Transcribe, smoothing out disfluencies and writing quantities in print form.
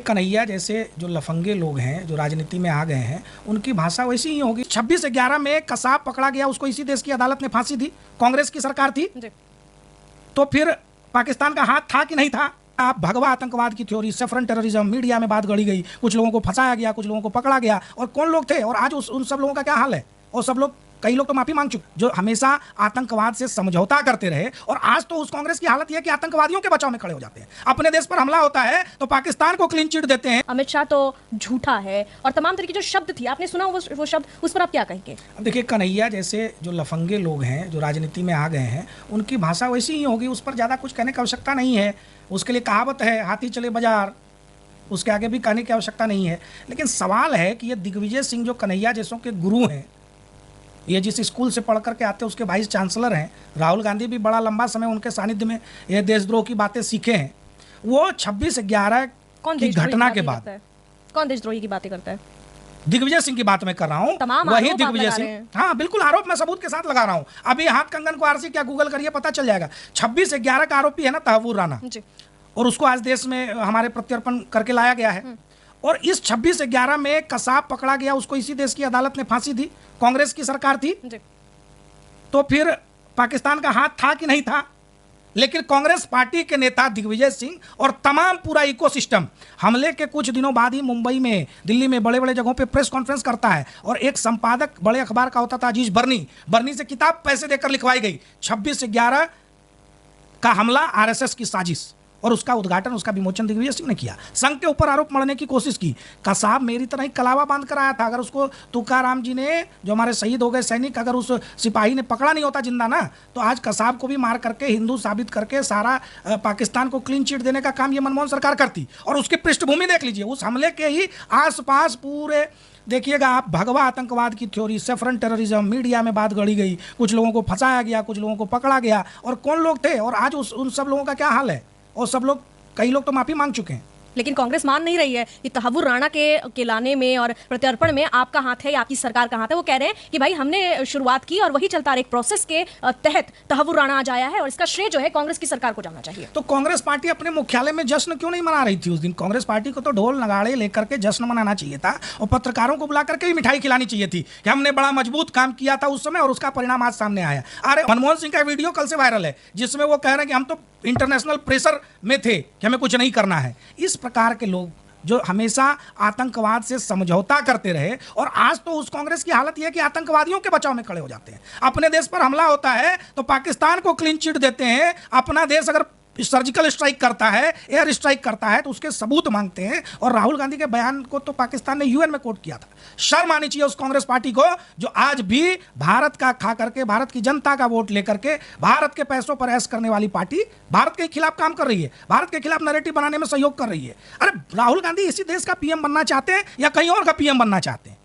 कन्हैया जैसे जो लफंगे लोग हैं जो राजनीति में आ गए हैं उनकी भाषा वैसी ही होगी। 26/11 में कसाब पकड़ा गया, उसको इसी देश की अदालत ने फांसी दी, कांग्रेस की सरकार थी। तो फिर पाकिस्तान का हाथ था कि नहीं था? आप भगवा आतंकवाद की थ्योरी, सैफरन टेररिज्म, मीडिया में बात गढ़ी गई, कुछ लोगों को फंसाया गया, कुछ लोगों को पकड़ा गया, और कौन लोग थे और आज उन सब लोगों का क्या हाल है? और सब लोग, कई लोग तो माफी मांग चुके, जो हमेशा आतंकवाद से समझौता करते रहे। और आज तो उस कांग्रेस की हालत यह है कि आतंकवादियों के बचाव में खड़े हो जाते हैं। अपने देश पर हमला होता है तो पाकिस्तान को क्लीन चिट देते हैं। अमित शाह तो झूठा है और तमाम तरह के जो शब्द थी, आपने सुना वो शब्द, उस पर आप क्या कहेंगे? अब देखिए, कन्हैया जैसे जो लफंगे लोग हैं जो राजनीति में आ गए हैं उनकी भाषा वैसी ही होगी, उस पर ज़्यादा कुछ कहने की आवश्यकता नहीं है। उसके लिए कहावत है, हाथी चले बाजार, उसके आगे भी कहने की आवश्यकता नहीं है। लेकिन सवाल है कि ये दिग्विजय सिंह जो कन्हैया जैसों के गुरु हैं, ये जिस स्कूल से पढ़ करके आते हैं उसके वाइस चांसलर हैं, राहुल गांधी भी बड़ा लंबा समय उनके सानिध्य में ये देशद्रोह की बातें सीखे हैं। वो 26/11 की घटना के बाद कौन देशद्रोही की बातें करता है? दिग्विजय सिंह की बात मैं कर रहा हूँ, वही दिग्विजय सिंह। हाँ बिल्कुल, आरोप मैं सबूत के साथ लगा रहा हूँ। अभी हाथ कंगन को आरसी क्या गूगल करिए, पता चल जाएगा। 26/11 का आरोपी है ना तहव्वुर राना, और उसको आज देश में हमारे प्रत्यर्पण करके लाया गया है। और इस 26/11 में कसाब पकड़ा गया, उसको इसी देश की अदालत ने फांसी दी, कांग्रेस की सरकार थी। तो फिर पाकिस्तान का हाथ था कि नहीं था? लेकिन कांग्रेस पार्टी के नेता दिग्विजय सिंह और तमाम पूरा इकोसिस्टम हमले के कुछ दिनों बाद ही मुंबई में, दिल्ली में, बड़े बड़े जगहों पे प्रेस कॉन्फ्रेंस करता है। और एक संपादक बड़े अखबार का होता था अजीज बर्नी से किताब पैसे देकर लिखवाई गई, 26/11 का हमला आरएसएस की साजिश, और उसका उद्घाटन, उसका विमोचन दिग्विजय सिंह ने किया। संघ के ऊपर आरोप मढ़ने की कोशिश की। कसाब मेरी तरह ही कलावा बांध कर आया था। अगर उसको तुकाराम जी ने, जो हमारे शहीद हो गए सैनिक, अगर उस सिपाही ने पकड़ा नहीं होता जिंदा ना, तो आज कसाब को भी मार करके, हिंदू साबित करके सारा पाकिस्तान को क्लीन चिट देने का काम ये मनमोहन सरकार करती। और उसकी पृष्ठभूमि देख लीजिए, उस हमले के ही आसपास पूरे देखिएगा आप, भगवा आतंकवाद की थ्योरी, सैफरन टेररिज्म, मीडिया में बात गढ़ी गई, कुछ लोगों को फंसाया गया, कुछ लोगों को पकड़ा गया, और कौन लोग थे और आज उन सब लोगों का क्या हाल है? और सब लोग, कई लोग तो माफी मांग चुके हैं। लेकिन कांग्रेस मान नहीं रही है कि तहव्वुर राणा के लाने में और प्रत्यर्पण में आपका हाथ है या आपकी सरकार का हाथ है। वो कह रहे हैं कि भाई हमने शुरुआत की और वही चलता, एक प्रोसेस के तहत तहव्वुर राणा आज आया है और इसका श्रेय जो है कांग्रेस की सरकार को जाना चाहिए। तो कांग्रेस पार्टी अपने मुख्यालय में जश्न क्यों नहीं मना रही थी उस दिन? कांग्रेस पार्टी को तो ढोल नगाड़े लेकर के जश्न मनाना चाहिए था, और पत्रकारों को बुला करके भी मिठाई खिलानी चाहिए थी कि हमने बड़ा मजबूत काम किया था उस समय और उसका परिणाम आज सामने आया। अरे मनमोहन सिंह का वीडियो कल से वायरल है जिसमें वो कह रहे हैं कि हम तो इंटरनेशनल प्रेशर में थे कि हमें कुछ नहीं करना है। इस प्रकार के लोग जो हमेशा आतंकवाद से समझौता करते रहे, और आज तो उस कांग्रेस की हालत यह है कि आतंकवादियों के बचाव में खड़े हो जाते हैं। अपने देश पर हमला होता है तो पाकिस्तान को क्लीन चिट देते हैं। अपना देश अगर सर्जिकल स्ट्राइक करता है, एयर स्ट्राइक करता है, तो उसके सबूत मांगते हैं। और राहुल गांधी के बयान को तो पाकिस्तान ने यूएन में कोट किया था। शर्म आनी चाहिए उस कांग्रेस पार्टी को जो आज भी भारत का खा करके, भारत की जनता का वोट लेकर के, भारत के पैसों पर ऐश करने वाली पार्टी भारत के खिलाफ काम कर रही है, भारत के खिलाफ नैरेटिव बनाने में सहयोग कर रही है। अरे राहुल गांधी इसी देश का पीएम बनना चाहते हैं या कहीं और का पीएम बनना चाहते हैं?